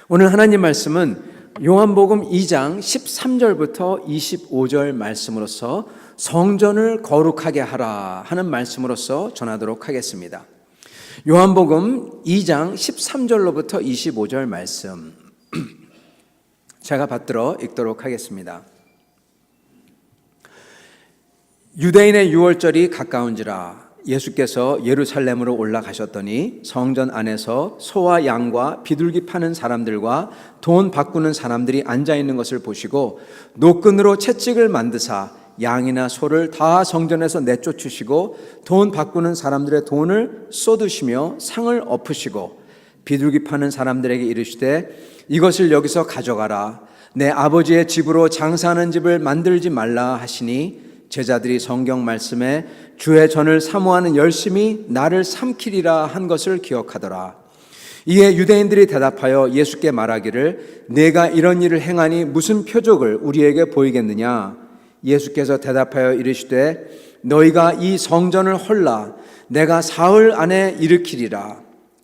오늘 하나님 말씀은 요한복음 2장 13절부터 25절 말씀으로서 성전을 거룩하게 하라 하는 말씀으로서 전하도록 하겠습니다. 요한복음 2장 13절로부터 25절 말씀 제가 받들어 읽도록 하겠습니다. 유대인의 유월절이 가까운지라 예수께서 예루살렘으로 올라가셨더니 성전 안에서 소와 양과 비둘기 파는 사람들과 돈 바꾸는 사람들이 앉아 있는 것을 보시고 노끈으로 채찍을 만드사 양이나 소를 다 성전에서 내쫓으시고 돈 바꾸는 사람들의 돈을 쏟으시며 상을 엎으시고 비둘기 파는 사람들에게 이르시되 이것을 여기서 가져가라. 내 아버지의 집으로 장사하는 집을 만들지 말라 하시니 제자들이 성경 말씀에 주의 전을 사모하는 열심히 나를 삼키리라 한 것을 기억하더라. 이에 유대인들이 대답하여 예수께 말하기를 내가 이런 일을 행하니 무슨 표적을 우리에게 보이겠느냐. 예수께서 대답하여 이르시되 너희가 이 성전을 헐라 내가 사흘 안에 일으키리라.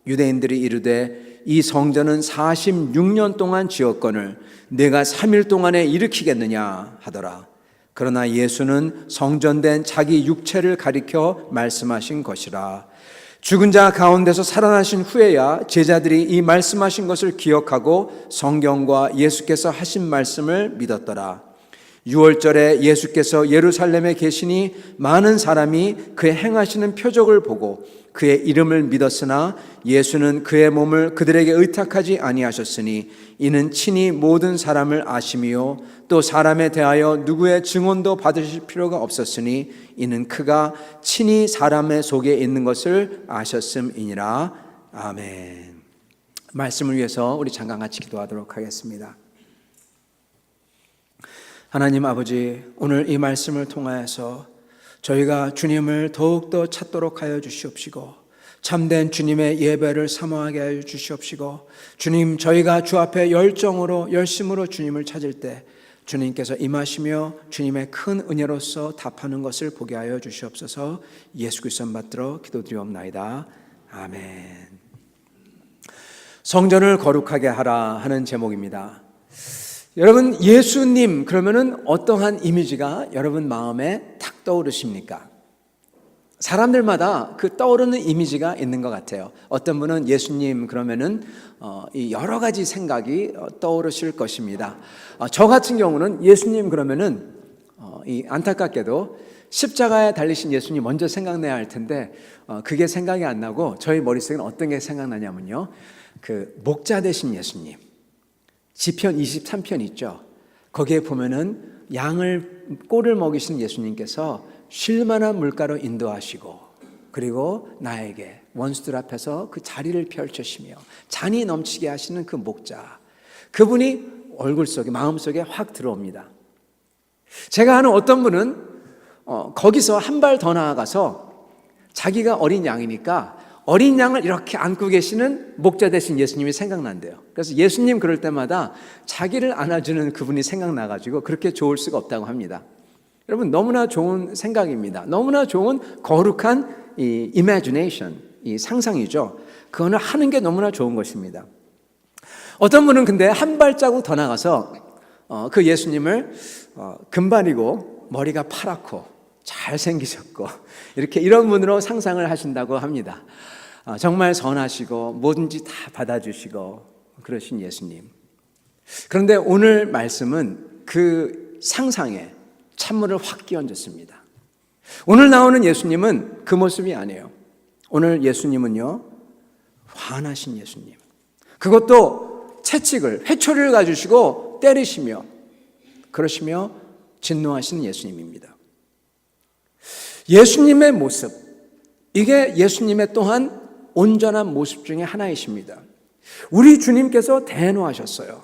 유대인들이 이르되 이 성전은 46년 동안 지었거늘 내가 3일 동안에 일으키겠느냐 하더라. 그러나 예수는 성전된 자기 육체를 가리켜 말씀하신 것이라. 죽은 자 가운데서 살아나신 후에야 제자들이 이 말씀하신 것을 기억하고 성경과 예수께서 하신 말씀을 믿었더라. 유월절에 예수께서 예루살렘에 계시니 많은 사람이 그의 행하시는 표적을 보고 그의 이름을 믿었으나 예수는 그의 몸을 그들에게 의탁하지 아니하셨으니 이는 친히 모든 사람을 아심이요 또 사람에 대하여 누구의 증언도 받으실 필요가 없었으니 이는 그가 친히 사람의 속에 있는 것을 아셨음이니라. 아멘. 말씀을 위해서 우리 잠깐 같이 기도하도록 하겠습니다. 하나님 아버지, 오늘 이 말씀을 통하여서 저희가 주님을 더욱더 찾도록 하여 주시옵시고 참된 주님의 예배를 사모하게 하여 주시옵시고 주님, 저희가 주 앞에 열정으로 열심으로 주님을 찾을 때 주님께서 임하시며 주님의 큰 은혜로서 답하는 것을 보게 하여 주시옵소서. 예수 그리스도 받들어 기도드리옵나이다. 아멘. 성전을 거룩하게 하라 하는 제목입니다. 여러분, 예수님 그러면은 어떠한 이미지가 여러분 마음에 탁 떠오르십니까? 사람들마다 그 떠오르는 이미지가 있는 것 같아요. 어떤 분은 예수님 그러면은 여러 가지 생각이 떠오르실 것입니다. 저 같은 경우는 예수님 그러면은 안타깝게도 십자가에 달리신 예수님 먼저 생각나야 할 텐데 그게 생각이 안 나고 저희 머릿속에는 어떤 게 생각나냐면요, 그 목자 되신 예수님, 시편 23편 있죠. 거기에 보면은 양을 꼴을 먹이신 예수님께서 쉴만한 물가로 인도하시고 그리고 나에게 원수들 앞에서 그 자리를 펼치시며 잔이 넘치게 하시는 그 목자, 그분이 얼굴 속에 마음속에 확 들어옵니다. 제가 아는 어떤 분은 거기서 한 발 더 나아가서 자기가 어린 양이니까 어린 양을 이렇게 안고 계시는 목자 되신 예수님이 생각난대요. 그래서 예수님 그럴 때마다 자기를 안아주는 그분이 생각나가지고 그렇게 좋을 수가 없다고 합니다. 여러분, 너무나 좋은 생각입니다. 너무나 좋은 거룩한 이 imagination, 이 상상이죠. 그거는 하는 게 너무나 좋은 것입니다. 어떤 분은 근데 한 발자국 더 나가서 그 예수님을 금발이고 머리가 파랗고 잘생기셨고 이렇게 이런 분으로 상상을 하신다고 합니다. 정말 선하시고 뭐든지 다 받아주시고 그러신 예수님. 그런데 오늘 말씀은 그 상상에 찬물을 확 끼얹었습니다. 오늘 나오는 예수님은 그 모습이 아니에요. 오늘 예수님은요, 화나신 예수님. 그것도 채찍을, 회초리를 가지시고 때리시며 그러시며 진노하시는 예수님입니다. 예수님의 모습, 이게 예수님의 또한 온전한 모습 중에 하나이십니다. 우리 주님께서 대노하셨어요.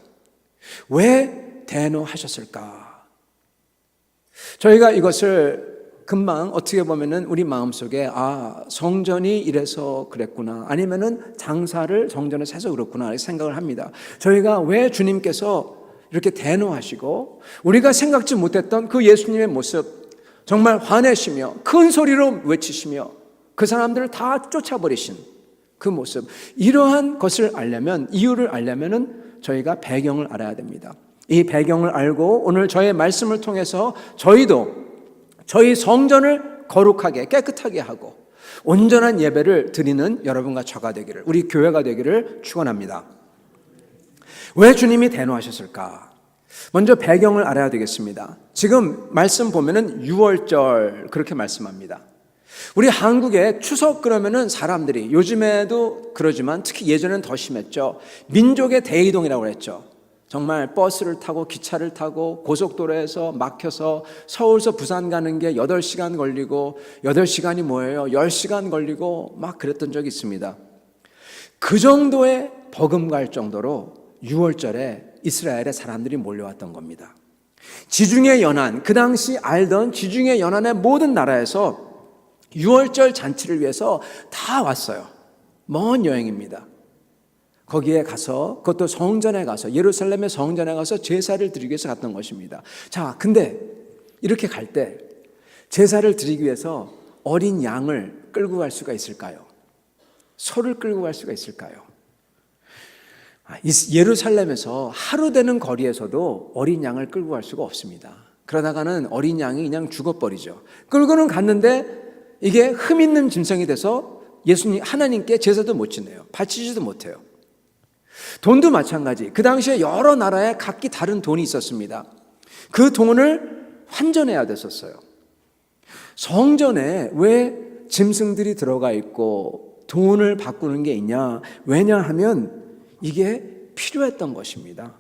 왜 대노하셨을까? 저희가 이것을 금방 어떻게 보면은 우리 마음속에 성전이 이래서 그랬구나, 아니면은 장사를 성전에서 해서 그렇구나 이렇게 생각을 합니다. 저희가 왜 주님께서 이렇게 대노하시고 우리가 생각지 못했던 그 예수님의 모습, 정말 화내시며 큰 소리로 외치시며 그 사람들을 다 쫓아버리신 그 모습, 이러한 것을 알려면, 이유를 알려면은 저희가 배경을 알아야 됩니다. 이 배경을 알고 오늘 저의 말씀을 통해서 저희도 저희 성전을 거룩하게 깨끗하게 하고 온전한 예배를 드리는 여러분과 저가 되기를, 우리 교회가 되기를 축원합니다. 왜 주님이 대노하셨을까? 먼저 배경을 알아야 되겠습니다. 지금 말씀 보면은 6월절 그렇게 말씀합니다. 우리 한국에 추석 그러면은 사람들이 요즘에도 그러지만 특히 예전엔 더 심했죠. 민족의 대이동이라고 그랬죠. 정말 버스를 타고 기차를 타고 고속도로에서 막혀서 서울에서 부산 가는 게 8시간 걸리고 8시간이 뭐예요? 10시간 걸리고 막 그랬던 적이 있습니다. 그 정도의 버금갈 정도로 6월절에 이스라엘의 사람들이 몰려왔던 겁니다. 지중해 연안, 그 당시 알던 지중해 연안의 모든 나라에서 6월절 잔치를 위해서 다 왔어요. 먼 여행입니다. 거기에 가서, 그것도 성전에 가서, 예루살렘의 성전에 가서 제사를 드리기 위해서 갔던 것입니다. 자, 근데 이렇게 갈 때 제사를 드리기 위해서 어린 양을 끌고 갈 수가 있을까요? 소를 끌고 갈 수가 있을까요? 예루살렘에서 하루 되는 거리에서도 어린 양을 끌고 갈 수가 없습니다. 그러다가는 어린 양이 그냥 죽어버리죠. 끌고는 갔는데 이게 흠 있는 짐승이 돼서 예수님, 하나님께 제사도 못 지내요. 바치지도 못해요. 돈도 마찬가지. 그 당시에 여러 나라에 각기 다른 돈이 있었습니다. 그 돈을 환전해야 됐었어요. 성전에 왜 짐승들이 들어가 있고 돈을 바꾸는 게 있냐? 왜냐하면 이게 필요했던 것입니다.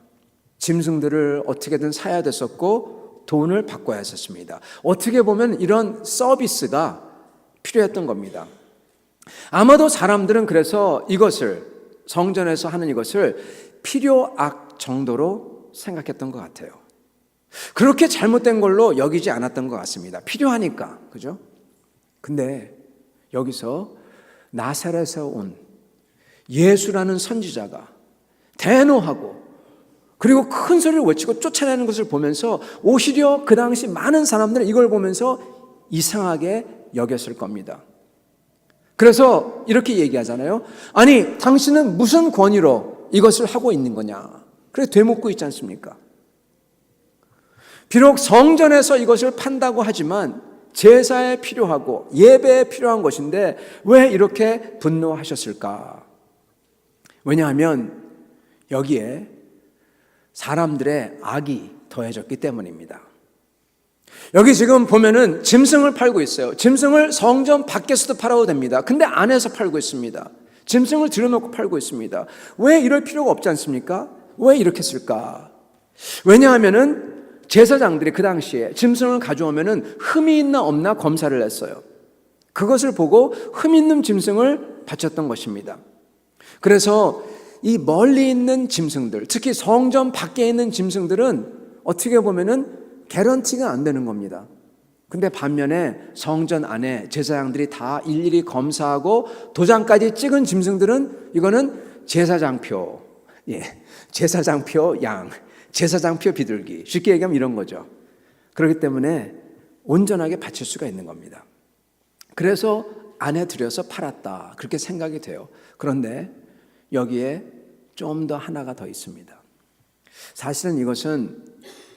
짐승들을 어떻게든 사야 됐었고 돈을 바꿔야 했었습니다. 어떻게 보면 이런 서비스가 필요했던 겁니다. 아마도 사람들은 그래서 이것을, 성전에서 하는 이것을 필요악 정도로 생각했던 것 같아요. 그렇게 잘못된 걸로 여기지 않았던 것 같습니다. 필요하니까, 그죠? 근데 여기서 나사렛에서 온 예수라는 선지자가 대노하고 그리고 큰 소리를 외치고 쫓아내는 것을 보면서 오히려 그 당시 많은 사람들은 이걸 보면서 이상하게 여겼을 겁니다. 그래서 이렇게 얘기하잖아요. 아니, 당신은 무슨 권위로 이것을 하고 있는 거냐? 그래서 되묻고 있지 않습니까? 비록 성전에서 이것을 판다고 하지만 제사에 필요하고 예배에 필요한 것인데 왜 이렇게 분노하셨을까? 왜냐하면 여기에 사람들의 악이 더해졌기 때문입니다. 여기 지금 보면은 짐승을 팔고 있어요. 짐승을 성전 밖에서도 팔아도 됩니다. 근데 안에서 팔고 있습니다. 짐승을 들여놓고 팔고 있습니다. 왜 이럴 필요가 없지 않습니까? 왜 이렇게 쓸까? 왜냐하면은 제사장들이 그 당시에 짐승을 가져오면은 흠이 있나 없나 검사를 했어요. 그것을 보고 흠 있는 짐승을 바쳤던 것입니다. 그래서 이 멀리 있는 짐승들, 특히 성전 밖에 있는 짐승들은 어떻게 보면은 개런티가 안 되는 겁니다. 근데 반면에 성전 안에 제사장들이 다 일일이 검사하고 도장까지 찍은 짐승들은 이거는 제사장표, 제사장표 양, 제사장표 비둘기, 쉽게 얘기하면 이런 거죠. 그렇기 때문에 온전하게 바칠 수가 있는 겁니다. 그래서 안에 들여서 팔았다, 그렇게 생각이 돼요. 그런데 여기에 좀 더 하나가 더 있습니다. 사실은 이것은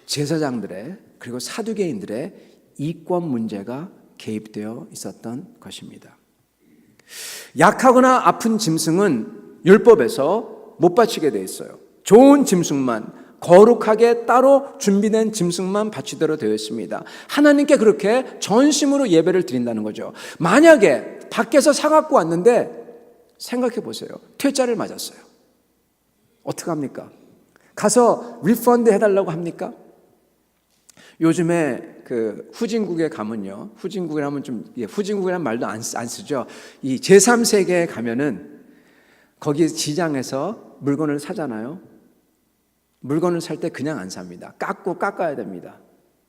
제사장들의 그리고 사두개인들의 이권 문제가 개입되어 있었던 것입니다. 약하거나 아픈 짐승은 율법에서 못 바치게 되어 있어요. 좋은 짐승만, 거룩하게 따로 준비된 짐승만 바치도록 되어 있습니다. 하나님께 그렇게 전심으로 예배를 드린다는 거죠. 만약에 밖에서 사갖고 왔는데 생각해 보세요. 퇴짜를 맞았어요. 어떡합니까? 가서 리펀드 해달라고 합니까? 요즘에 그 후진국에 가면요. 후진국이라면 후진국이라는 말도 안 쓰죠. 이 제3세계에 가면은 거기 시장에서 물건을 사잖아요. 물건을 살 때 그냥 안 삽니다. 깎아야 됩니다.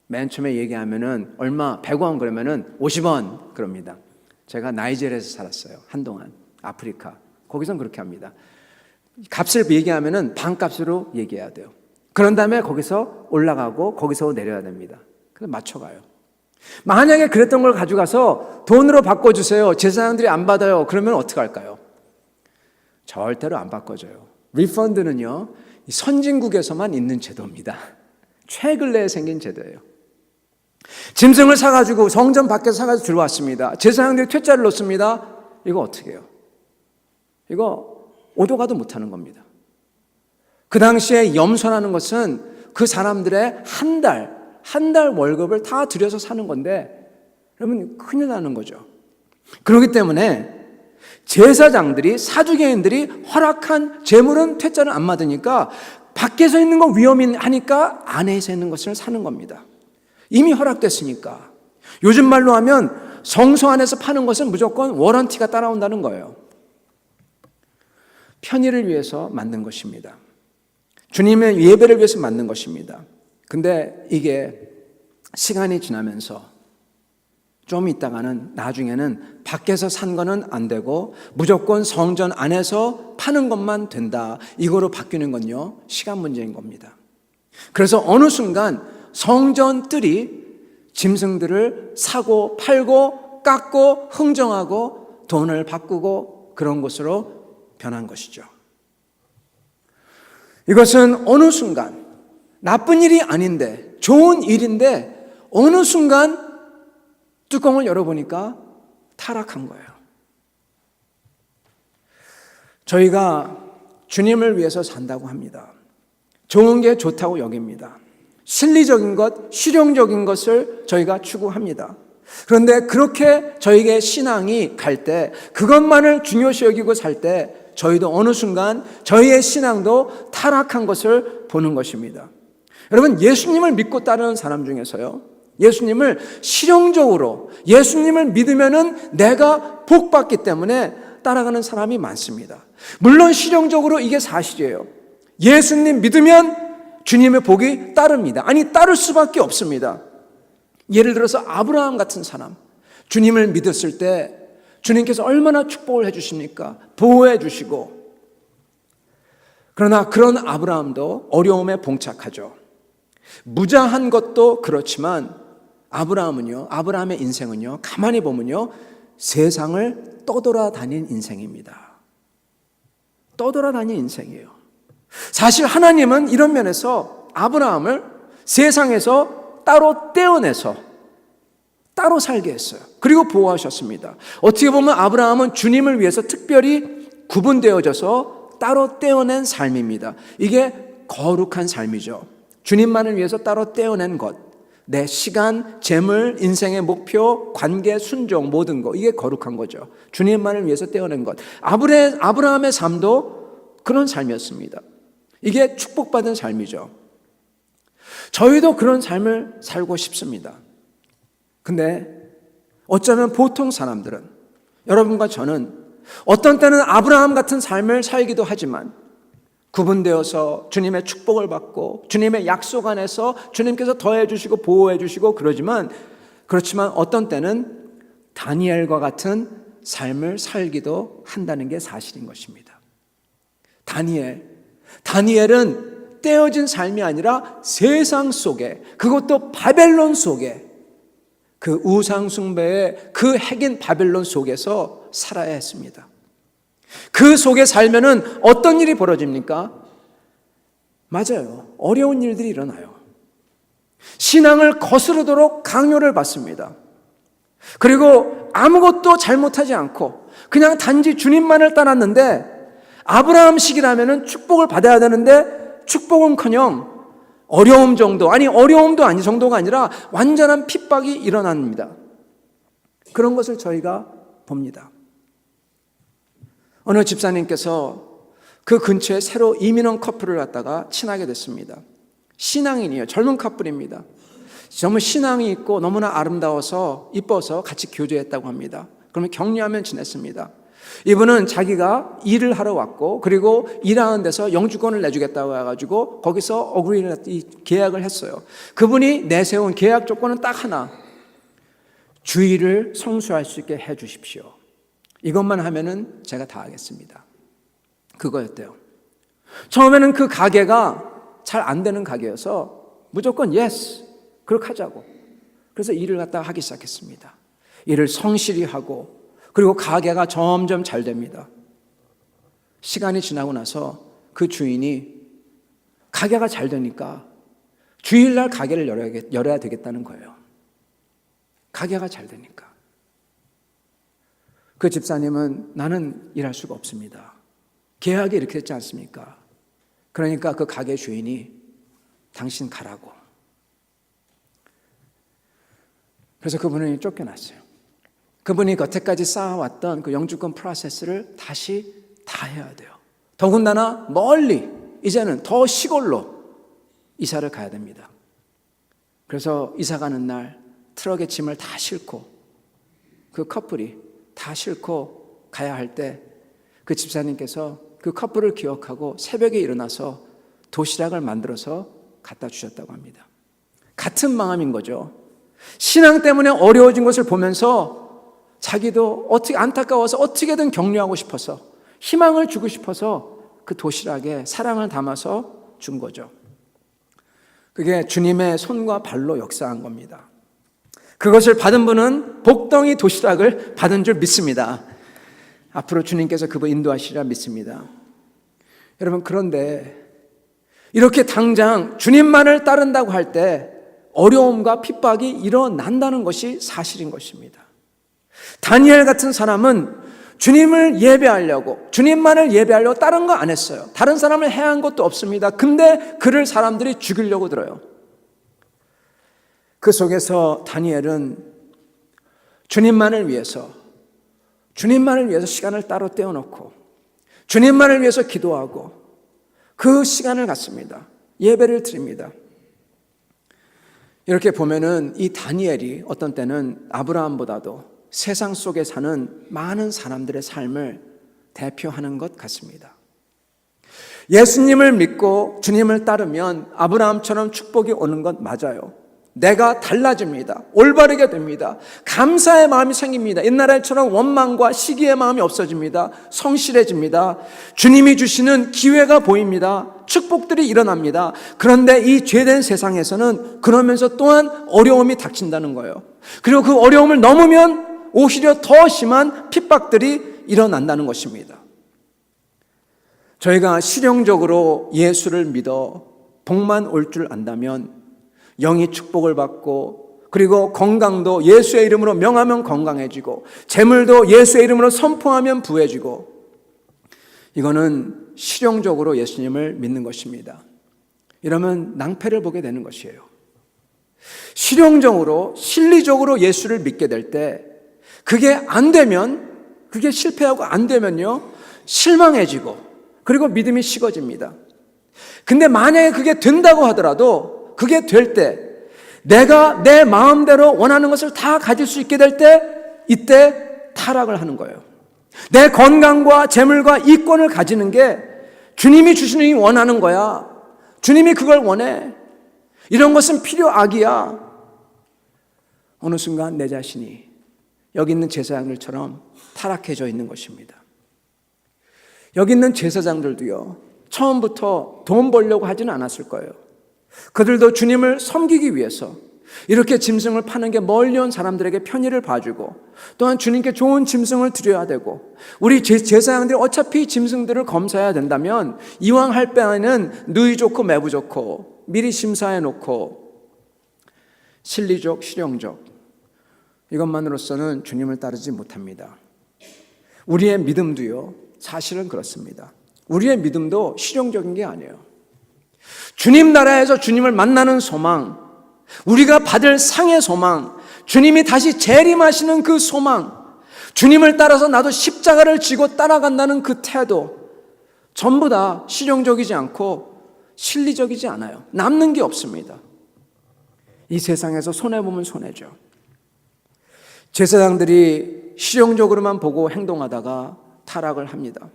맨 처음에 얘기하면은 얼마 100원 그러면은 50원 그럽니다. 제가 나이지리아에서 살았어요. 한동안 아프리카. 거기선 그렇게 합니다. 값을 얘기하면은 반값으로 얘기해야 돼요. 그런 다음에 거기서 올라가고 거기서 내려야 됩니다. 그래서 맞춰가요. 만약에 그랬던 걸 가져가서 돈으로 바꿔주세요. 제사장들이 안 받아요. 그러면 어떻게 할까요? 절대로 안 바꿔줘요. 리펀드는요, 선진국에서만 있는 제도입니다. 최근래에 생긴 제도예요. 짐승을 사가지고 성전 밖에서 사가지고 들어왔습니다. 제사장들이 퇴짜를 놓습니다. 이거 어떻게 해요? 이거 오도 가도 못하는 겁니다. 그 당시에 염소라는 것은 그 사람들의 한 달 월급을 다 들여서 사는 건데, 그러면 큰일 나는 거죠. 그렇기 때문에 제사장들이, 사두개인들이 허락한 재물은 퇴짜를 안 받으니까 밖에서 있는 거 위험하니까 안에서 있는 것을 사는 겁니다. 이미 허락됐으니까. 요즘 말로 하면 성소 안에서 파는 것은 무조건 워런티가 따라온다는 거예요. 편의를 위해서 만든 것입니다. 주님의 예배를 위해서 만든 것입니다. 근데 이게 시간이 지나면서 좀 있다가는, 나중에는 밖에서 산 거는 안 되고 무조건 성전 안에서 파는 것만 된다, 이거로 바뀌는 건요, 시간 문제인 겁니다. 그래서 어느 순간 성전 뜰이 짐승들을 사고 팔고 깎고 흥정하고 돈을 바꾸고 그런 것으로 변한 것이죠. 이것은 어느 순간, 나쁜 일이 아닌데 좋은 일인데 어느 순간 뚜껑을 열어보니까 타락한 거예요. 저희가 주님을 위해서 산다고 합니다. 좋은 게 좋다고 여깁니다. 실리적인 것, 실용적인 것을 저희가 추구합니다. 그런데 그렇게 저희의 신앙이 갈 때, 그것만을 중요시 여기고 살 때 저희도 어느 순간 저희의 신앙도 타락한 것을 보는 것입니다. 여러분, 예수님을 믿고 따르는 사람 중에서요, 예수님을 실용적으로, 예수님을 믿으면은 내가 복 받기 때문에 따라가는 사람이 많습니다. 물론 실용적으로 이게 사실이에요. 예수님 믿으면 주님의 복이 따릅니다. 아니, 따를 수밖에 없습니다. 예를 들어서 아브라함 같은 사람, 주님을 믿었을 때 주님께서 얼마나 축복을 해주십니까? 보호해 주시고. 그러나 그런 아브라함도 어려움에 봉착하죠. 무자한 것도 그렇지만 아브라함은요, 아브라함의 인생은요, 가만히 보면요, 세상을 떠돌아다닌 인생입니다. 떠돌아다닌 인생이에요. 사실 하나님은 이런 면에서 아브라함을 세상에서 따로 떼어내서 따로 살게 했어요. 그리고 보호하셨습니다. 어떻게 보면 아브라함은 주님을 위해서 특별히 구분되어져서 따로 떼어낸 삶입니다. 이게 거룩한 삶이죠. 주님만을 위해서 따로 떼어낸 것, 내 시간, 재물, 인생의 목표, 관계, 순종, 모든 것, 이게 거룩한 거죠. 주님만을 위해서 떼어낸 것. 아브라함의 삶도 그런 삶이었습니다. 이게 축복받은 삶이죠. 저희도 그런 삶을 살고 싶습니다. 근데 어쩌면 보통 사람들은, 여러분과 저는 어떤 때는 아브라함 같은 삶을 살기도 하지만 구분되어서 주님의 축복을 받고 주님의 약속 안에서 주님께서 더해 주시고 보호해 주시고 그렇지만 어떤 때는 다니엘과 같은 삶을 살기도 한다는 게 사실인 것입니다. 다니엘은 떼어진 삶이 아니라 세상 속에, 그것도 바벨론 속에, 그 우상 숭배의 그 핵인 바벨론 속에서 살아야 했습니다. 그 속에 살면은 어떤 일이 벌어집니까? 맞아요. 어려운 일들이 일어나요. 신앙을 거스르도록 강요를 받습니다. 그리고 아무것도 잘못하지 않고 그냥 단지 주님만을 따랐는데, 아브라함식이라면은 축복을 받아야 되는데 축복은커녕 어려움 정도, 아니 어려움도 아니 정도가 아니라 완전한 핍박이 일어납니다. 그런 것을 저희가 봅니다. 어느 집사님께서 그 근처에 새로 이민 온 커플을 갖다가 친하게 됐습니다. 신앙인이에요. 젊은 커플입니다. 정말 신앙이 있고 너무나 아름다워서 이뻐서 같이 교제했다고 합니다. 그러면 격려하면 지냈습니다. 이분은 자기가 일을 하러 왔고, 그리고 일하는 데서 영주권을 내주겠다고 해가지고 거기서 계약을 했어요. 그분이 내세운 계약 조건은 딱 하나, 주일을 성수할 수 있게 해 주십시오. 이것만 하면은 제가 다 하겠습니다. 그거였대요. 처음에는 그 가게가 잘 안 되는 가게여서 무조건 예스, 그렇게 하자고. 그래서 일을 갖다가 하기 시작했습니다. 일을 성실히 하고, 그리고 가게가 점점 잘 됩니다. 시간이 지나고 나서 그 주인이 가게가 잘 되니까 주일날 가게를 열어야 되겠다는 거예요. 가게가 잘 되니까. 그 집사님은 나는 일할 수가 없습니다. 계약이 이렇게 됐지 않습니까? 그러니까 그 가게 주인이 당신 가라고. 그래서 그분이 쫓겨났어요. 그분이 여태까지 쌓아왔던 그 영주권 프로세스를 다시 다 해야 돼요. 더군다나 멀리, 이제는 더 시골로 이사를 가야 됩니다. 그래서 이사 가는 날 트럭에 짐을 다 싣고 그 커플이 다 싣고 가야 할 때 그 집사님께서 그 커플을 기억하고 새벽에 일어나서 도시락을 만들어서 갖다 주셨다고 합니다. 같은 마음인 거죠. 신앙 때문에 어려워진 것을 보면서 자기도 어떻게 안타까워서 어떻게든 격려하고 싶어서 희망을 주고 싶어서 그 도시락에 사랑을 담아서 준 거죠. 그게 주님의 손과 발로 역사한 겁니다. 그것을 받은 분은 복덩이 도시락을 받은 줄 믿습니다. 앞으로 주님께서 그분 인도하시리라 믿습니다. 여러분, 그런데 이렇게 당장 주님만을 따른다고 할 때 어려움과 핍박이 일어난다는 것이 사실인 것입니다. 다니엘 같은 사람은 주님을 예배하려고, 주님만을 예배하려고 다른 거 안 했어요. 다른 사람을 해한 것도 없습니다. 근데 그를 사람들이 죽이려고 들어요. 그 속에서 다니엘은 주님만을 위해서 시간을 따로 떼어놓고 주님만을 위해서 기도하고 그 시간을 갖습니다. 예배를 드립니다. 이렇게 보면은 이 다니엘이 어떤 때는 아브라함보다도 세상 속에 사는 많은 사람들의 삶을 대표하는 것 같습니다. 예수님을 믿고 주님을 따르면 아브라함처럼 축복이 오는 것 맞아요. 내가 달라집니다. 올바르게 됩니다. 감사의 마음이 생깁니다. 옛날처럼 원망과 시기의 마음이 없어집니다. 성실해집니다. 주님이 주시는 기회가 보입니다. 축복들이 일어납니다. 그런데 이 죄된 세상에서는 그러면서 또한 어려움이 닥친다는 거예요. 그리고 그 어려움을 넘으면 오히려 더 심한 핍박들이 일어난다는 것입니다. 저희가 실용적으로 예수를 믿어 복만 올 줄 안다면 영이 축복을 받고, 그리고 건강도 예수의 이름으로 명하면 건강해지고, 재물도 예수의 이름으로 선포하면 부해지고, 이거는 실용적으로 예수님을 믿는 것입니다. 이러면 낭패를 보게 되는 것이에요. 실용적으로, 실리적으로 예수를 믿게 될 때 그게 안 되면, 그게 실패하고 안 되면요, 실망해지고, 그리고 믿음이 식어집니다. 근데 만약에 그게 된다고 하더라도, 그게 될 때, 내가 내 마음대로 원하는 것을 다 가질 수 있게 될 때, 이때 타락을 하는 거예요. 내 건강과 재물과 이권을 가지는 게 주님이 주시는 원하는 거야. 주님이 그걸 원해. 이런 것은 필요악이야. 어느 순간 내 자신이 여기 있는 제사장들처럼 타락해져 있는 것입니다. 여기 있는 제사장들도요, 처음부터 돈 벌려고 하지는 않았을 거예요. 그들도 주님을 섬기기 위해서 이렇게 짐승을 파는 게 멀리 온 사람들에게 편의를 봐주고, 또한 주님께 좋은 짐승을 드려야 되고, 우리 제사장들이 어차피 짐승들을 검사해야 된다면 이왕 할 바에는 누이 좋고 매부 좋고 미리 심사해 놓고 실리적, 실용적, 이것만으로서는 주님을 따르지 못합니다. 우리의 믿음도요, 사실은 그렇습니다. 우리의 믿음도 실용적인 게 아니에요. 주님 나라에서 주님을 만나는 소망, 우리가 받을 상의 소망, 주님이 다시 재림하시는 그 소망, 주님을 따라서 나도 십자가를 지고 따라간다는 그 태도, 전부 다 실용적이지 않고 실리적이지 않아요. 남는 게 없습니다. 이 세상에서 손해보면 손해죠. 제사장들이 실용적으로만 보고 행동하다가 타락을 합니다.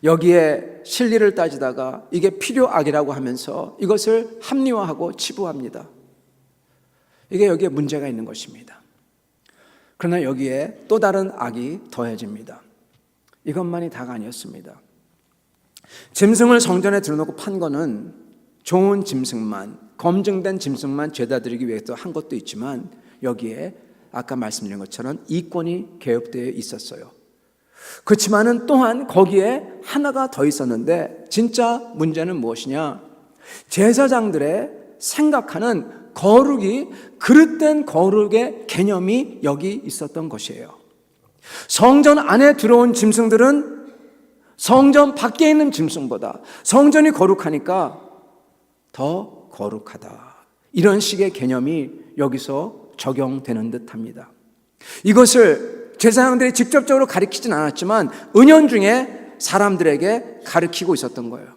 여기에 실리를 따지다가 이게 필요악이라고 하면서 이것을 합리화하고 치부합니다. 이게 여기에 문제가 있는 것입니다. 그러나 여기에 또 다른 악이 더해집니다. 이것만이 다가 아니었습니다. 짐승을 성전에 들여놓고 판 거는 좋은 짐승만, 검증된 짐승만 죄다 드리기 위해서 한 것도 있지만, 여기에 아까 말씀드린 것처럼 이권이 개업되어 있었어요. 그렇지만은 또한 거기에 하나가 더 있었는데, 진짜 문제는 무엇이냐? 제사장들의 생각하는 거룩이 그릇된 거룩의 개념이 여기 있었던 것이에요. 성전 안에 들어온 짐승들은 성전 밖에 있는 짐승보다 성전이 거룩하니까 더 거룩하다. 이런 식의 개념이 여기서 적용되는 듯합니다. 이것을 제사장들이 직접적으로 가르치진 않았지만 은연중에 사람들에게 가르치고 있었던 거예요.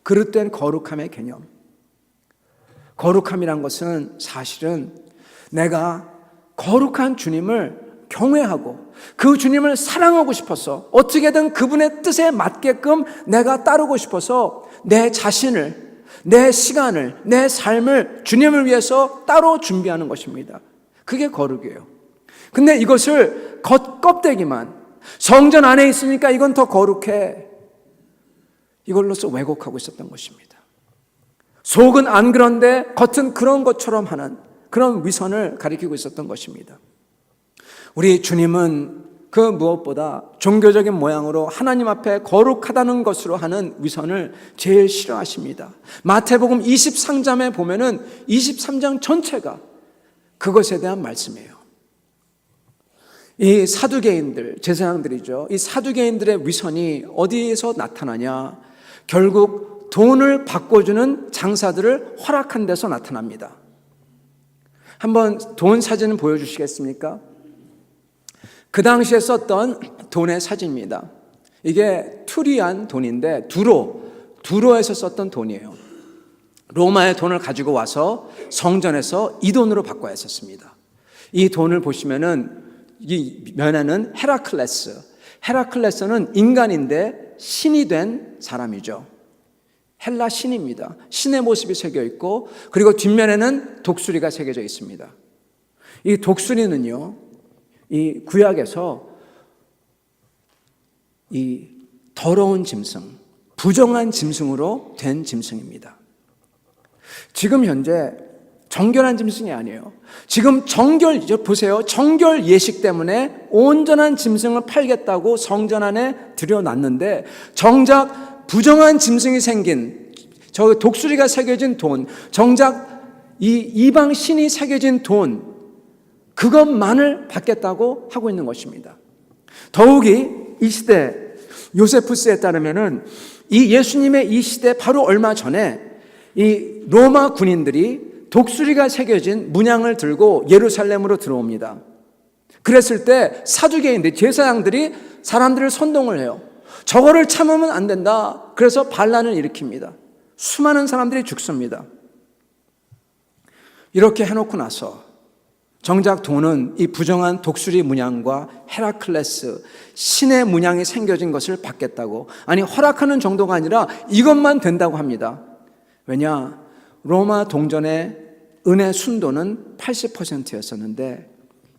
그릇된 거룩함의 개념. 거룩함이란 것은 사실은 내가 거룩한 주님을 경외하고 그 주님을 사랑하고 싶어서 어떻게든 그분의 뜻에 맞게끔 내가 따르고 싶어서 내 자신을, 내 시간을, 내 삶을 주님을 위해서 따로 준비하는 것입니다. 그게 거룩이에요. 근데 이것을 겉껍데기만 성전 안에 있으니까 이건 더 거룩해, 이걸로서 왜곡하고 있었던 것입니다. 속은 안 그런데 겉은 그런 것처럼 하는 그런 위선을 가리키고 있었던 것입니다. 우리 주님은 그 무엇보다 종교적인 모양으로 하나님 앞에 거룩하다는 것으로 하는 위선을 제일 싫어하십니다. 마태복음 23장에 보면은 23장 전체가 그것에 대한 말씀이에요. 이 사두개인들, 제사장들이죠. 이 사두개인들의 위선이 어디에서 나타나냐? 결국 돈을 바꿔주는 장사들을 허락한 데서 나타납니다. 한번 돈 사진을 보여주시겠습니까? 그 당시에 썼던 돈의 사진입니다. 이게 투리안 돈인데 두로에서 썼던 돈이에요. 로마의 돈을 가지고 와서 성전에서 이 돈으로 바꿔야 했었습니다. 이 돈을 보시면은 이 면에는 헤라클레스는 인간인데 신이 된 사람이죠. 헬라 신입니다. 신의 모습이 새겨 있고 그리고 뒷면에는 독수리가 새겨져 있습니다. 이 독수리는요, 이 구약에서 이 더러운 짐승, 부정한 짐승으로 된 짐승입니다. 지금 현재 정결한 짐승이 아니에요. 지금 보세요. 정결 예식 때문에 온전한 짐승을 팔겠다고 성전 안에 들여놨는데 정작 부정한 짐승이 생긴 저 독수리가 새겨진 돈, 정작 이 이방 신이 새겨진 돈, 그것만을 받겠다고 하고 있는 것입니다. 더욱이 이 시대 요세푸스에 따르면은 이 예수님의 이 시대 바로 얼마 전에 이 로마 군인들이 독수리가 새겨진 문양을 들고 예루살렘으로 들어옵니다. 그랬을 때 사두개인들, 제사장들이 사람들을 선동을 해요. 저거를 참으면 안 된다. 그래서 반란을 일으킵니다. 수많은 사람들이 죽습니다. 이렇게 해놓고 나서 정작 돈은 이 부정한 독수리 문양과 헤라클레스 신의 문양이 새겨진 것을 받겠다고, 아니 허락하는 정도가 아니라 이것만 된다고 합니다. 왜냐? 로마 동전의 은의 순도는 80%였었는데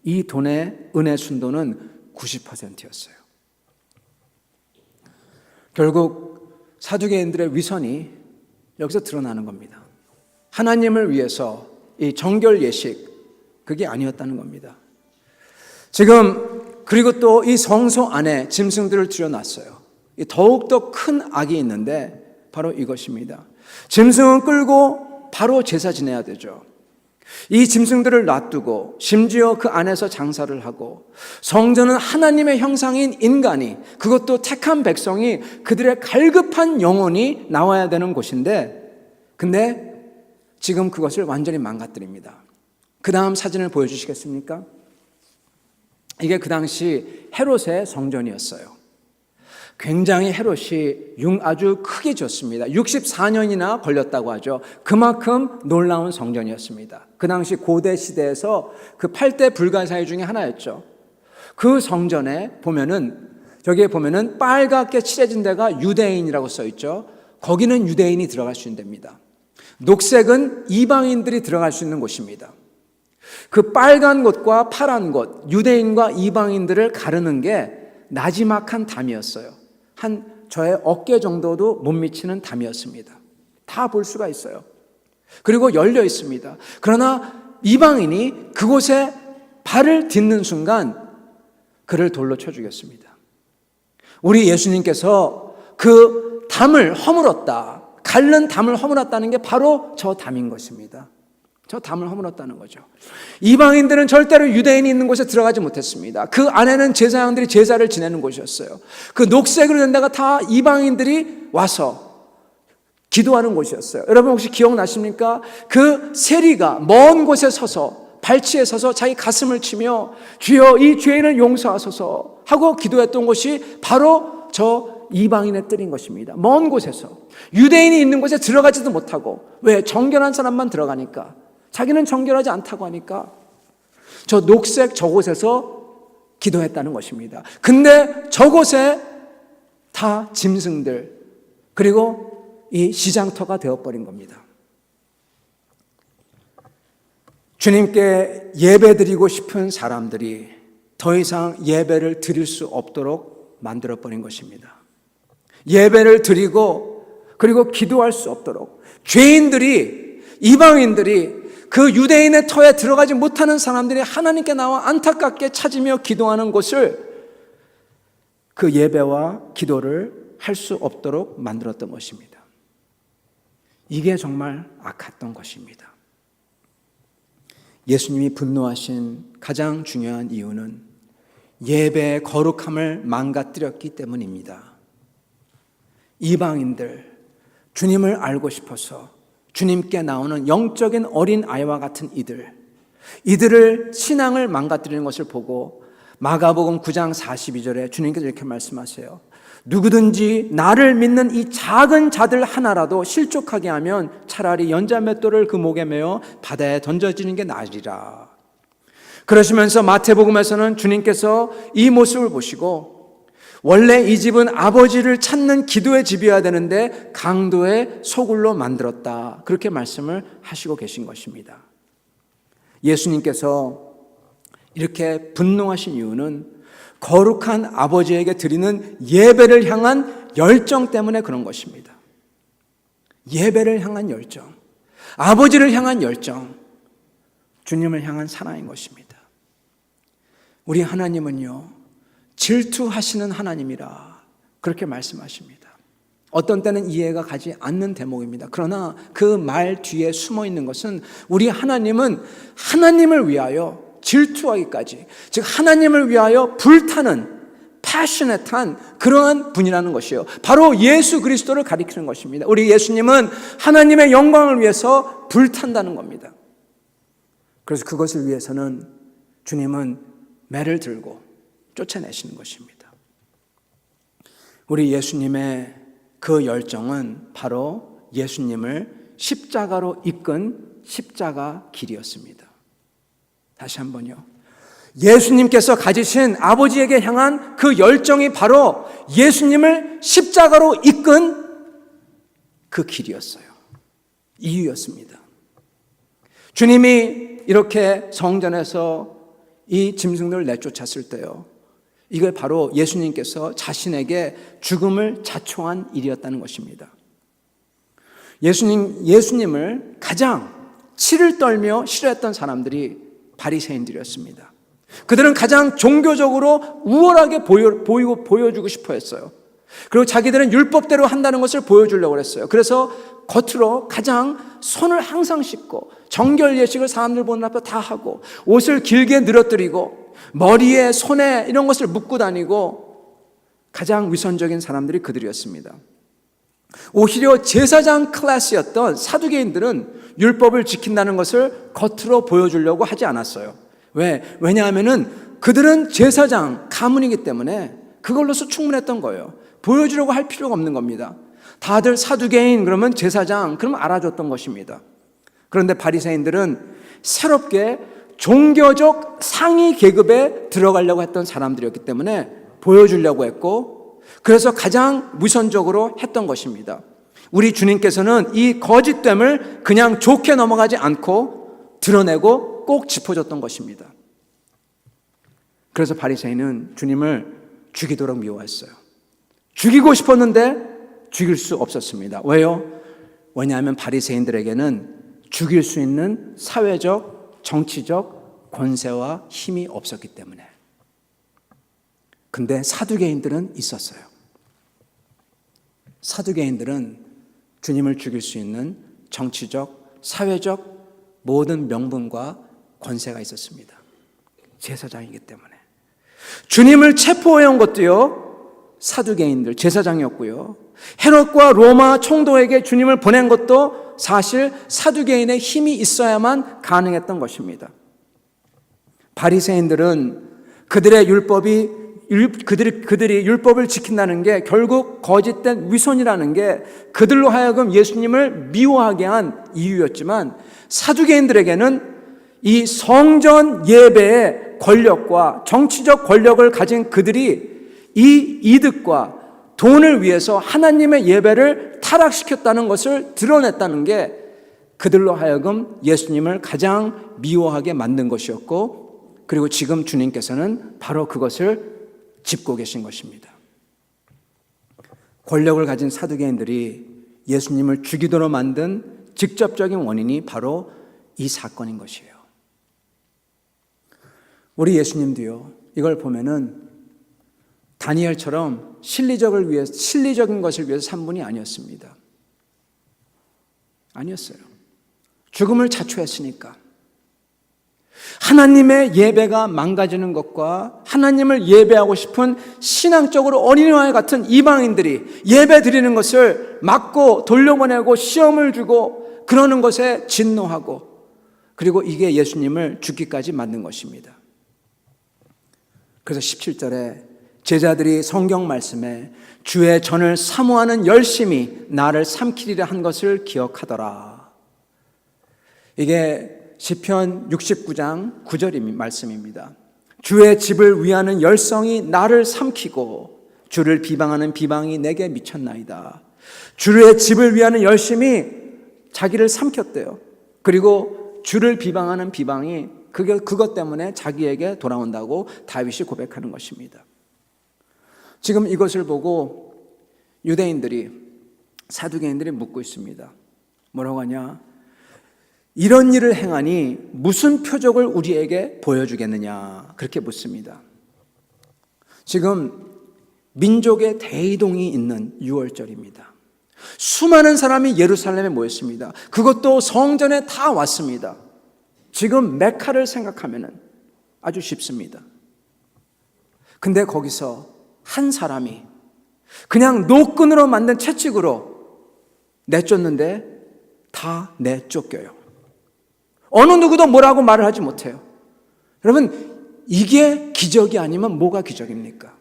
이 돈의 은의 순도는 90%였어요. 결국 사두개인들의 위선이 여기서 드러나는 겁니다. 하나님을 위해서 이 정결 예식, 그게 아니었다는 겁니다. 지금 그리고 또 이 성소 안에 짐승들을 들여놨어요. 더욱더 큰 악이 있는데 바로 이것입니다. 짐승은 끌고 바로 제사 지내야 되죠. 이 짐승들을 놔두고 심지어 그 안에서 장사를 하고 성전은 하나님의 형상인 인간이, 그것도 택한 백성이, 그들의 갈급한 영혼이 나와야 되는 곳인데 근데 지금 그것을 완전히 망가뜨립니다. 그 다음 사진을 보여주시겠습니까? 이게 그 당시 헤롯의 성전이었어요. 굉장히 헤롯이 아주 크게 지었습니다. 64년이나 걸렸다고 하죠. 그만큼 놀라운 성전이었습니다. 그 당시 고대 시대에서 그 8대 불가사의 중에 하나였죠. 그 성전에 보면은, 저기에 보면은 빨갛게 칠해진 데가 유대인이라고 써 있죠. 거기는 유대인이 들어갈 수 있는 데입니다. 녹색은 이방인들이 들어갈 수 있는 곳입니다. 그 빨간 곳과 파란 곳, 유대인과 이방인들을 가르는 게 나지막한 담이었어요. 한 저의 어깨 정도도 못 미치는 담이었습니다. 다 볼 수가 있어요. 그리고 열려 있습니다. 그러나 이방인이 그곳에 발을 딛는 순간 그를 돌로 쳐 죽였습니다. 우리 예수님께서 그 담을 허물었다, 다른 담을 허물었다는 게 바로 저 담인 것입니다. 저 담을 허물었다는 거죠. 이방인들은 절대로 유대인이 있는 곳에 들어가지 못했습니다. 그 안에는 제사장들이 제사를 지내는 곳이었어요. 그 녹색으로 된 데가 다 이방인들이 와서 기도하는 곳이었어요. 여러분 혹시 기억나십니까? 그 세리가 먼 곳에 서서 발치에 서서 자기 가슴을 치며 주여 이 죄인을 용서하소서 하고 기도했던 곳이 바로 저 이방인의 뜰인 것입니다. 먼 곳에서 유대인이 있는 곳에 들어가지도 못하고, 왜? 정결한 사람만 들어가니까. 자기는 정결하지 않다고 하니까 저 녹색 저곳에서 기도했다는 것입니다. 근데 저곳에 다 짐승들 그리고 이 시장터가 되어버린 겁니다. 주님께 예배드리고 싶은 사람들이 더 이상 예배를 드릴 수 없도록 만들어버린 것입니다. 예배를 드리고 그리고 기도할 수 없도록 죄인들이, 이방인들이, 그 유대인의 터에 들어가지 못하는 사람들이 하나님께 나와 안타깝게 찾으며 기도하는 곳을, 그 예배와 기도를 할 수 없도록 만들었던 것입니다. 이게 정말 악했던 것입니다. 예수님이 분노하신 가장 중요한 이유는 예배의 거룩함을 망가뜨렸기 때문입니다. 이방인들, 주님을 알고 싶어서 주님께 나오는 영적인 어린 아이와 같은 이들을 신앙을 망가뜨리는 것을 보고 마가복음 9장 42절에 주님께서 이렇게 말씀하세요. 누구든지 나를 믿는 이 작은 자들 하나라도 실족하게 하면 차라리 연자맷돌을 그 목에 메어 바다에 던져지는 게 나으리라. 그러시면서 마태복음에서는 주님께서 이 모습을 보시고 원래 이 집은 아버지를 찾는 기도의 집이어야 되는데 강도의 소굴로 만들었다, 그렇게 말씀을 하시고 계신 것입니다. 예수님께서 이렇게 분노하신 이유는 거룩한 아버지에게 드리는 예배를 향한 열정 때문에 그런 것입니다. 예배를 향한 열정, 아버지를 향한 열정, 주님을 향한 사랑인 것입니다. 우리 하나님은요, 질투하시는 하나님이라 그렇게 말씀하십니다. 어떤 때는 이해가 가지 않는 대목입니다. 그러나 그 말 뒤에 숨어 있는 것은 우리 하나님은 하나님을 위하여 질투하기까지, 즉 하나님을 위하여 불타는 패셔넷한 그러한 분이라는 것이에요. 바로 예수 그리스도를 가리키는 것입니다. 우리 예수님은 하나님의 영광을 위해서 불탄다는 겁니다. 그래서 그것을 위해서는 주님은 매를 들고 쫓아내시는 것입니다. 우리 예수님의 그 열정은 바로 예수님을 십자가로 이끈 십자가 길이었습니다. 다시 한번요. 예수님께서 가지신 아버지에게 향한 그 열정이 바로 예수님을 십자가로 이끈 그 길이었어요. 이유였습니다. 주님이 이렇게 성전에서 이 짐승들을 내쫓았을 때요, 이게 바로 예수님께서 자신에게 죽음을 자초한 일이었다는 것입니다. 예수님을 가장 치를 떨며 싫어했던 사람들이 바리새인들이었습니다. 그들은 가장 종교적으로 우월하게 보여주고 싶어 했어요. 그리고 자기들은 율법대로 한다는 것을 보여주려고 했어요. 그래서 겉으로 가장 손을 항상 씻고 정결 예식을 사람들 보는 앞에 다 하고 옷을 길게 늘어뜨리고 머리에 손에 이런 것을 묶고 다니고 가장 위선적인 사람들이 그들이었습니다. 오히려 제사장 클래스였던 사두개인들은 율법을 지킨다는 것을 겉으로 보여주려고 하지 않았어요. 왜냐하면은 그들은 제사장 가문이기 때문에 그걸로서 충분했던 거예요. 보여주려고 할 필요가 없는 겁니다. 다들 사두개인 그러면 제사장 그러면 알아줬던 것입니다. 그런데 바리새인들은 새롭게 종교적 상위 계급에 들어가려고 했던 사람들이었기 때문에 보여주려고 했고, 그래서 가장 위선적으로 했던 것입니다. 우리 주님께서는 이 거짓됨을 그냥 좋게 넘어가지 않고 드러내고 꼭 짚어줬던 것입니다. 그래서 바리새인은 주님을 죽이도록 미워했어요. 죽이고 싶었는데 죽일 수 없었습니다. 왜요? 왜냐하면 바리새인들에게는 죽일 수 있는 사회적, 정치적 권세와 힘이 없었기 때문에. 근데 사두개인들은 있었어요. 사두개인들은 주님을 죽일 수 있는 정치적, 사회적 모든 명분과 권세가 있었습니다. 제사장이기 때문에. 주님을 체포해온 것도요, 사두개인들, 제사장이었고요. 헤롯과 로마 총독에게 주님을 보낸 것도 사실 사두개인의 힘이 있어야만 가능했던 것입니다. 바리새인들은 그들이 율법을 지킨다는 게 결국 거짓된 위선이라는 게 그들로 하여금 예수님을 미워하게 한 이유였지만, 사두개인들에게는 이 성전 예배의 권력과 정치적 권력을 가진 그들이 이 이득과 돈을 위해서 하나님의 예배를 타락시켰다는 것을 드러냈다는 게 그들로 하여금 예수님을 가장 미워하게 만든 것이었고, 그리고 지금 주님께서는 바로 그것을 짚고 계신 것입니다. 권력을 가진 사두개인들이 예수님을 죽이도록 만든 직접적인 원인이 바로 이 사건인 것이에요. 우리 예수님도요, 이걸 보면은 다니엘처럼 실리적인 것을 위해서 산 분이 아니었습니다. 아니었어요. 죽음을 자초했으니까. 하나님의 예배가 망가지는 것과 하나님을 예배하고 싶은 신앙적으로 어린아이 같은 이방인들이 예배 드리는 것을 막고 돌려보내고 시험을 주고 그러는 것에 진노하고, 그리고 이게 예수님을 죽기까지 만든 것입니다. 그래서 17절에 제자들이 성경 말씀에 주의 전을 사모하는 열심이 나를 삼키리라 한 것을 기억하더라. 이게 시편 69장 9절 말씀입니다. 주의 집을 위하는 열성이 나를 삼키고 주를 비방하는 비방이 내게 미쳤나이다. 주의 집을 위하는 열심이 자기를 삼켰대요. 그리고 주를 비방하는 비방이 그것 때문에 자기에게 돌아온다고 다윗이 고백하는 것입니다. 지금 이것을 보고 유대인들이, 사두개인들이 묻고 있습니다. 뭐라고 하냐? 이런 일을 행하니 무슨 표적을 우리에게 보여주겠느냐, 그렇게 묻습니다. 지금 민족의 대이동이 있는 6월절입니다. 수많은 사람이 예루살렘에 모였습니다. 그것도 성전에 다 왔습니다. 지금 메카를 생각하면 아주 쉽습니다. 근데 거기서 한 사람이 그냥 노끈으로 만든 채찍으로 내쫓는데 다 내쫓겨요. 어느 누구도 뭐라고 말을 하지 못해요. 여러분, 이게 기적이 아니면 뭐가 기적입니까?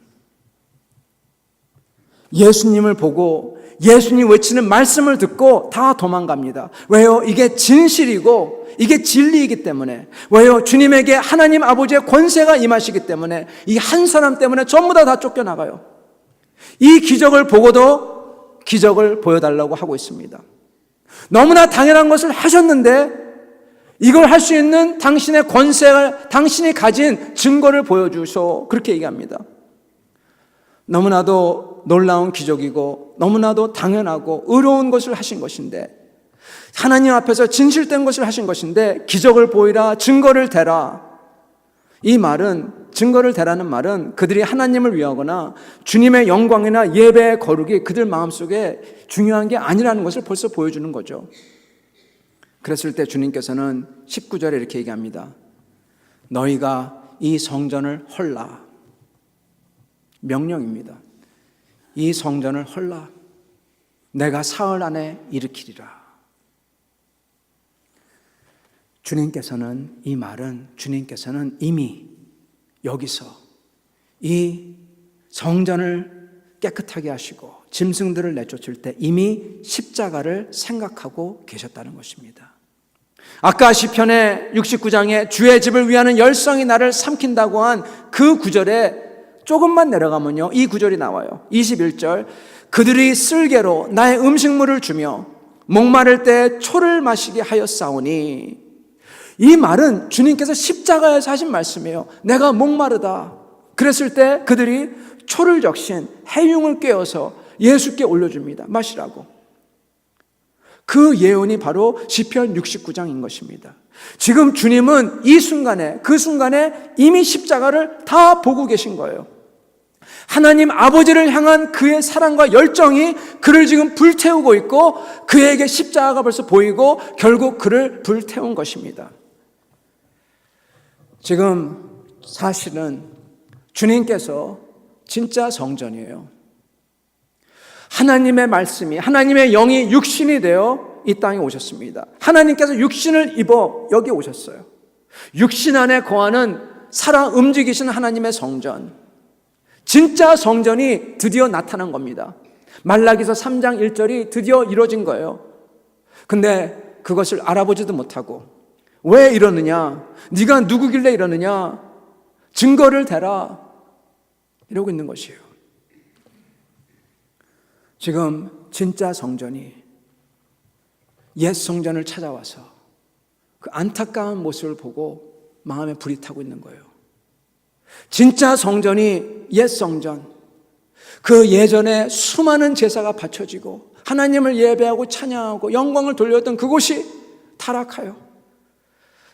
예수님을 보고 예수님 외치는 말씀을 듣고 다 도망갑니다. 왜요? 이게 진실이고 이게 진리이기 때문에. 왜요? 주님에게 하나님 아버지의 권세가 임하시기 때문에. 이 한 사람 때문에 전부 다 쫓겨나가요. 이 기적을 보고도 기적을 보여달라고 하고 있습니다. 너무나 당연한 것을 하셨는데 이걸 할 수 있는 당신의 권세를, 당신이 가진 증거를 보여주소, 그렇게 얘기합니다. 너무나도 놀라운 기적이고 너무나도 당연하고 의로운 것을 하신 것인데, 하나님 앞에서 진실된 것을 하신 것인데 기적을 보이라, 증거를 대라. 이 말은, 증거를 대라는 말은 그들이 하나님을 위하거나 주님의 영광이나 예배의 거룩이 그들 마음속에 중요한 게 아니라는 것을 벌써 보여주는 거죠. 그랬을 때 주님께서는 19절에 이렇게 얘기합니다. 너희가 이 성전을 헐라. 명령입니다. 이 성전을 헐라. 내가 사흘 안에 일으키리라. 주님께서는 이미 여기서 이 성전을 깨끗하게 하시고 짐승들을 내쫓을 때 이미 십자가를 생각하고 계셨다는 것입니다. 아까 시편의 69장에 주의 집을 위하는 열성이 나를 삼킨다고 한 그 구절에 조금만 내려가면요, 이 구절이 나와요. 21절, 그들이 쓸개로 나의 음식물을 주며 목마를 때 초를 마시게 하였사오니. 이 말은 주님께서 십자가에서 하신 말씀이에요. 내가 목마르다 그랬을 때 그들이 초를 적신 해융을 꿰어서 예수께 올려줍니다. 마시라고. 그 예언이 바로 시편 69장인 것입니다. 지금 주님은 이 순간에, 그 순간에 이미 십자가를 다 보고 계신 거예요. 하나님 아버지를 향한 그의 사랑과 열정이 그를 지금 불태우고 있고 그에게 십자가가 벌써 보이고 결국 그를 불태운 것입니다. 지금 사실은 주님께서 진짜 성전이에요. 하나님의 말씀이, 하나님의 영이 육신이 되어 이 땅에 오셨습니다. 하나님께서 육신을 입어 여기 오셨어요. 육신 안에 거하는 살아 움직이신 하나님의 성전, 진짜 성전이 드디어 나타난 겁니다. 말라기서 3장 1절이 드디어 이루어진 거예요. 근데 그것을 알아보지도 못하고 왜 이러느냐, 네가 누구길래 이러느냐, 증거를 대라, 이러고 있는 것이에요. 지금 진짜 성전이 옛 성전을 찾아와서 그 안타까운 모습을 보고 마음에 불이 타고 있는 거예요. 진짜 성전이 옛 성전, 그 예전에 수많은 제사가 바쳐지고 하나님을 예배하고 찬양하고 영광을 돌렸던 그곳이 타락하여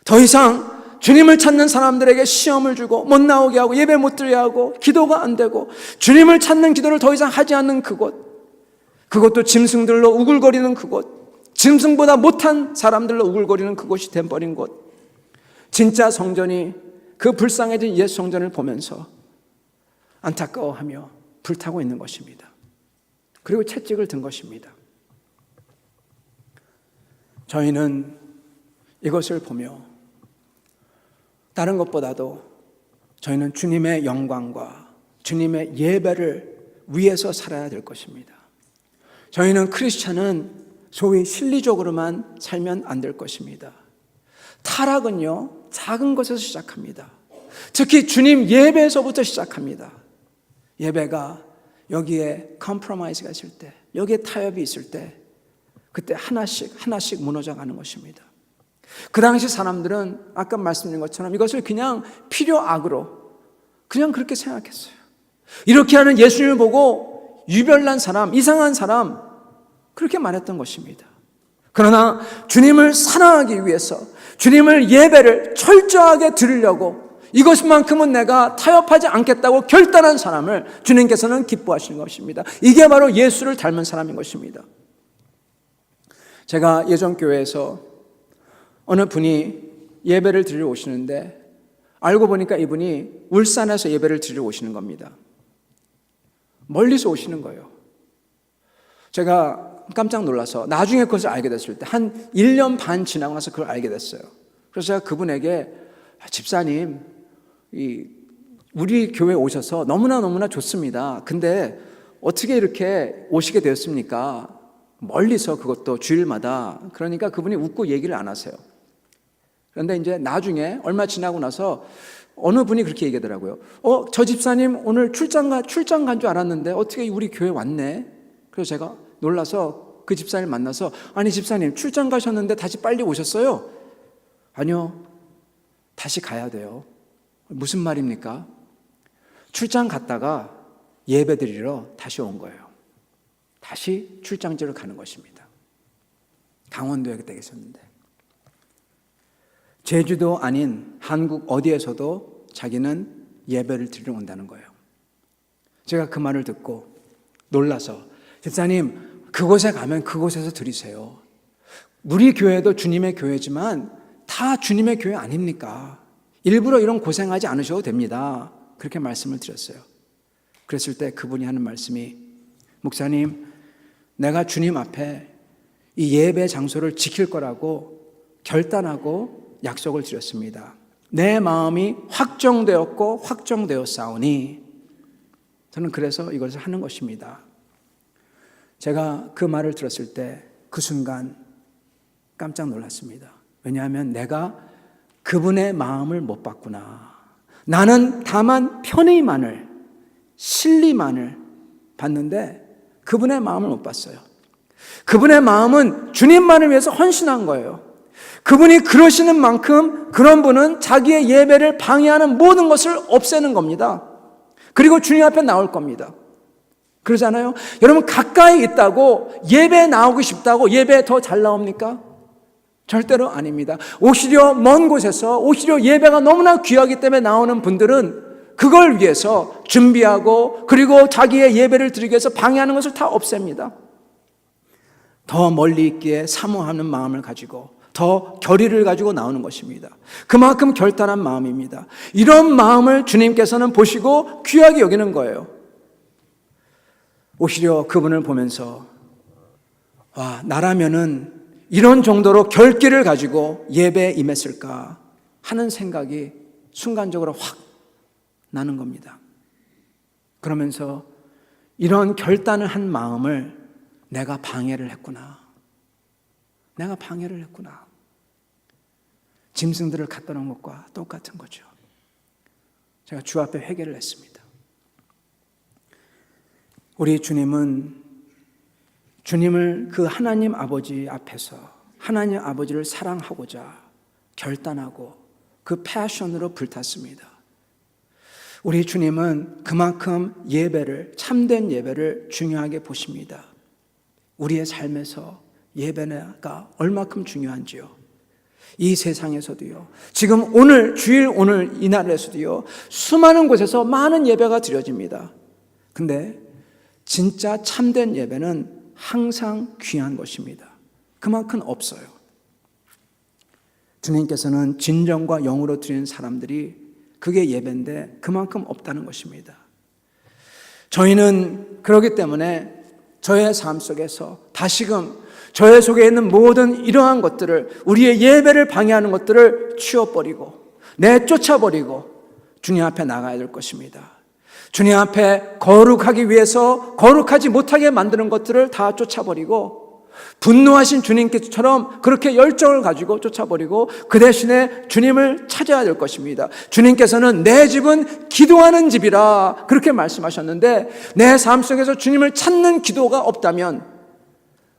더 이상 주님을 찾는 사람들에게 시험을 주고 못 나오게 하고 예배 못 드리게 하고 기도가 안 되고 주님을 찾는 기도를 더 이상 하지 않는 그것도 짐승들로 우글거리는 그곳, 짐승보다 못한 사람들로 우글거리는 그곳이 돼버린 곳, 진짜 성전이 그 불쌍해진 옛 성전을 보면서 안타까워하며 불타고 있는 것입니다. 그리고 채찍을 든 것입니다. 저희는 이것을 보며 다른 것보다도 저희는 주님의 영광과 주님의 예배를 위해서 살아야 될 것입니다. 저희는 크리스찬은 소위 실리적으로만 살면 안 될 것입니다. 타락은요, 작은 것에서 시작합니다. 특히 주님 예배에서부터 시작합니다. 예배가 여기에 컴프로마이즈가 있을 때, 여기에 타협이 있을 때 그때 하나씩 무너져 가는 것입니다. 그 당시 사람들은 아까 말씀드린 것처럼 이것을 그냥 필요악으로 그냥 그렇게 생각했어요. 이렇게 하는 예수님을 보고 유별난 사람, 이상한 사람, 그렇게 말했던 것입니다. 그러나 주님을 사랑하기 위해서 주님을 예배를 철저하게 드리려고 이것만큼은 내가 타협하지 않겠다고 결단한 사람을 주님께서는 기뻐하시는 것입니다. 이게 바로 예수를 닮은 사람인 것입니다. 제가 예전 교회에서 어느 분이 예배를 드리러 오시는데 알고 보니까 이분이 울산에서 예배를 드리러 오시는 겁니다. 멀리서 오시는 거예요. 제가 깜짝 놀라서 나중에 그것을 알게 됐을 때 한 1년 반 지나고 나서 그걸 알게 됐어요. 그래서 제가 그분에게 집사님, 우리 교회 오셔서 너무나 좋습니다. 근데 어떻게 이렇게 오시게 되었습니까? 멀리서, 그것도 주일마다. 그러니까 그분이 웃고 얘기를 안 하세요. 그런데 이제 나중에 얼마 지나고 나서 어느 분이 그렇게 얘기하더라고요. 저 집사님 오늘 출장 간 줄 알았는데 어떻게 우리 교회 왔네? 그래서 제가 놀라서 그 집사님 만나서, 아니 집사님 출장 가셨는데 다시 빨리 오셨어요? 아니요, 다시 가야 돼요. 무슨 말입니까? 출장 갔다가 예배 드리러 다시 온 거예요. 다시 출장지로 가는 것입니다. 강원도에 그때 계셨는데 제주도 아닌 한국 어디에서도 자기는 예배를 드리러 온다는 거예요. 제가 그 말을 듣고 놀라서, 집사님 그곳에 가면 그곳에서 드리세요. 우리 교회도 주님의 교회지만 다 주님의 교회 아닙니까? 일부러 이런 고생하지 않으셔도 됩니다. 그렇게 말씀을 드렸어요. 그랬을 때 그분이 하는 말씀이, 목사님 내가 주님 앞에 이 예배 장소를 지킬 거라고 결단하고 약속을 드렸습니다. 내 마음이 확정되었고 확정되었사오니 저는 그래서 이것을 하는 것입니다. 제가 그 말을 들었을 때 그 순간 깜짝 놀랐습니다. 왜냐하면 내가 그분의 마음을 못 봤구나. 나는 다만 편의만을, 실리만을 봤는데 그분의 마음을 못 봤어요. 그분의 마음은 주님만을 위해서 헌신한 거예요. 그분이 그러시는 만큼 그런 분은 자기의 예배를 방해하는 모든 것을 없애는 겁니다. 그리고 주님 앞에 나올 겁니다. 그러잖아요. 여러분, 가까이 있다고 예배에 나오고 싶다고 예배에 더 잘 나옵니까? 절대로 아닙니다. 오히려 먼 곳에서 오히려 예배가 너무나 귀하기 때문에 나오는 분들은 그걸 위해서 준비하고 그리고 자기의 예배를 드리기 위해서 방해하는 것을 다 없앱니다. 더 멀리 있기에 사모하는 마음을 가지고 더 결의를 가지고 나오는 것입니다. 그만큼 결단한 마음입니다. 이런 마음을 주님께서는 보시고 귀하게 여기는 거예요. 오히려 그분을 보면서 나라면은 이런 정도로 결기를 가지고 예배에 임했을까 하는 생각이 순간적으로 확 나는 겁니다. 그러면서 이런 결단을 한 마음을 내가 방해를 했구나. 내가 방해를 했구나. 짐승들을 갖다 놓은 것과 똑같은 거죠. 제가 주 앞에 회개를 했습니다. 우리 주님은 주님을 그 하나님 아버지 앞에서 하나님 아버지를 사랑하고자 결단하고 그 패션으로 불탔습니다. 우리 주님은 그만큼 예배를, 참된 예배를 중요하게 보십니다. 우리의 삶에서 예배가 얼마큼 중요한지요. 이 세상에서도요. 지금 오늘 주일 오늘 이날에서도요. 수많은 곳에서 많은 예배가 드려집니다. 근데 진짜 참된 예배는 항상 귀한 것입니다. 그만큼 없어요. 주님께서는 진정과 영으로 드리는 사람들이 그게 예배인데 그만큼 없다는 것입니다. 저희는 그렇기 때문에 저의 삶 속에서 다시금 저의 속에 있는 모든 이러한 것들을 우리의 예배를 방해하는 것들을 치워버리고 내쫓아버리고 주님 앞에 나가야 될 것입니다. 주님 앞에 거룩하기 위해서 거룩하지 못하게 만드는 것들을 다 쫓아버리고 분노하신 주님께처럼 그렇게 열정을 가지고 쫓아버리고 그 대신에 주님을 찾아야 될 것입니다. 주님께서는 내 집은 기도하는 집이라 그렇게 말씀하셨는데 내 삶 속에서 주님을 찾는 기도가 없다면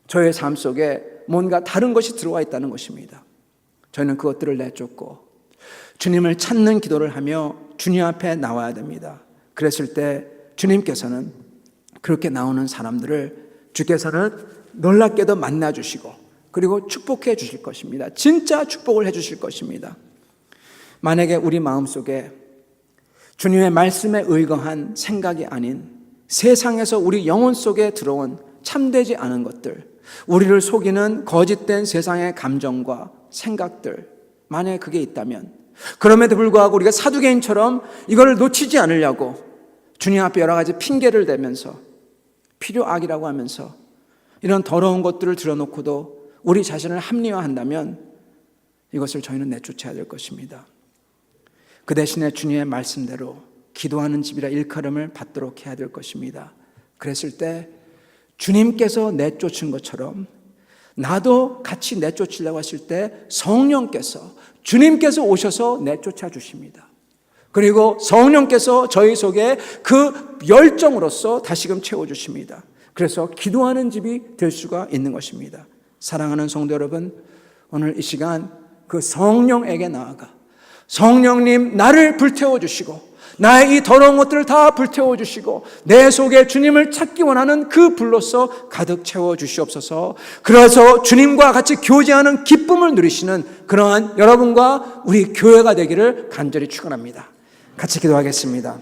저의 삶 속에 뭔가 다른 것이 들어와 있다는 것입니다. 저희는 그것들을 내쫓고 주님을 찾는 기도를 하며 주님 앞에 나와야 됩니다. 그랬을 때 주님께서는 그렇게 나오는 사람들을 주께서는 놀랍게도 만나주시고 그리고 축복해 주실 것입니다. 진짜 축복을 해 주실 것입니다. 만약에 우리 마음속에 주님의 말씀에 의거한 생각이 아닌 세상에서 우리 영혼 속에 들어온 참되지 않은 것들, 우리를 속이는 거짓된 세상의 감정과 생각들, 만약에 그게 있다면 그럼에도 불구하고 우리가 사두개인처럼 이걸 놓치지 않으려고 주님 앞에 여러 가지 핑계를 대면서 필요악이라고 하면서 이런 더러운 것들을 들여놓고도 우리 자신을 합리화한다면 이것을 저희는 내쫓아야 될 것입니다. 그 대신에 주님의 말씀대로 기도하는 집이라 일컬음을 받도록 해야 될 것입니다. 그랬을 때 주님께서 내쫓은 것처럼 나도 같이 내쫓으려고 하실 때 성령께서 주님께서 오셔서 내쫓아 주십니다. 그리고 성령께서 저희 속에 그 열정으로서 다시금 채워주십니다. 그래서 기도하는 집이 될 수가 있는 것입니다. 사랑하는 성도 여러분, 오늘 이 시간 그 성령에게 나아가 성령님 나를 불태워 주시고 나의 이 더러운 것들을 다 불태워 주시고 내 속에 주님을 찾기 원하는 그 불로서 가득 채워 주시옵소서. 그래서 주님과 같이 교제하는 기쁨을 누리시는 그러한 여러분과 우리 교회가 되기를 간절히 축원합니다. 같이 기도하겠습니다.